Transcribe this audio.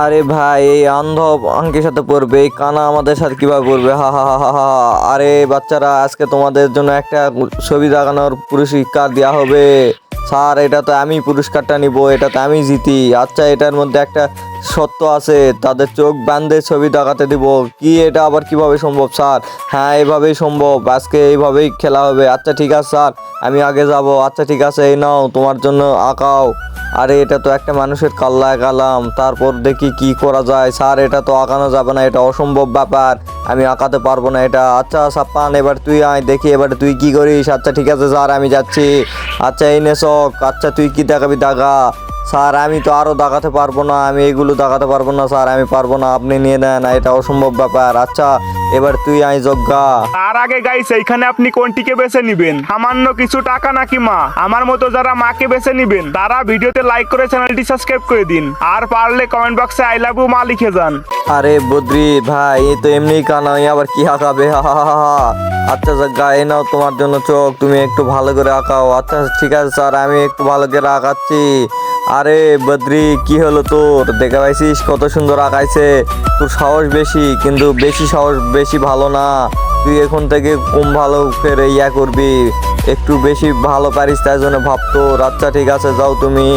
আরে ভাই, এই অন্ধ আঙ্কের সাথে পড়বে, এই কানা আমাদের সাথে কিভাবে পড়বে? হা হা হা হা হা। আরে বাচ্চারা, আজকে তোমাদের জন্য একটা ছবি দেখানোর পুরস্কার দেওয়া হবে। স্যার, এটা তো আমি পুরস্কারটা নিব, এটা তো আমি জিতি। আচ্ছা, এটার মধ্যে একটা সত্য আছে, তাদের চোখ বান্ধে ছবি দেখাতে দিব। কি, এটা আবার কিভাবে সম্ভব স্যার? হ্যাঁ, এভাবেই সম্ভব, আজকে এইভাবেই খেলা হবে। আচ্ছা ঠিক আছে স্যার, আমি আগে যাব। আচ্ছা ঠিক আছে, এই নাও তোমার জন্য আঁকাও। আরে এটা তো একটা মানুষের কাল্লা আঁকালাম, তারপর দেখি কি করা যায়। স্যার, এটা তো আঁকানো যাবে না, এটা অসম্ভব ব্যাপার, আমি আঁকাতে পারবো না এটা। আচ্ছা সাপ্পান, এবার তুই আয় দেখি, এবার তুই কি করিস। আচ্ছা ঠিক আছে স্যার, আমি যাচ্ছি। আচ্ছা এই নে চক, আচ্ছা তুই কি দেখাবি দাগা। স্যার, আমি তো আরও দাগাতে পারবো না, আমি এগুলো দাগাতে পারবো না স্যার, আমি পারবো না, আপনি নিয়ে নেন, এটা অসম্ভব ব্যাপার। আচ্ছা এবার তুই আয় যজ্ঞা। তার আগে গাইস, এইখানে আপনি কোনটিকে বেছে নিবেন? সামান্য কিছু টাকা নাকি মা? আমার মতো যারা মাকে বেছে নিবেন তারা ভিডিওতে লাইক করে চ্যানেলটি সাবস্ক্রাইব করে দিন, আর পারলে কমেন্ট বক্সে আই লাভ ইউ মা লিখে যান। আরে বদ্রি ভাই, এই তো এমনি কানা, এই আবার কি আঁকাবে? হা হা হা হা। আচ্ছা যজ্ঞা, এই নাও তোমার জন্য চোখ, তুমি একটু ভালো করে আঁকাও। আচ্ছা ঠিক আছে স্যার, আমি একটু ভালো করে আঁকাচ্ছি। আরে বদ্রি, কি হলো তোর? দেখে পাইছিস কত সুন্দর আঁকাইছে? তোর সাহস বেশি, কিন্তু বেশি সাহস বেশি ভালো না। তুই এখন থেকে কম ভালো করে ইয়া করবি, একটু বেশি ভালো পারিস তাই জন্য ভাবতো। আচ্ছা ঠিক আছে, যাও তুমি।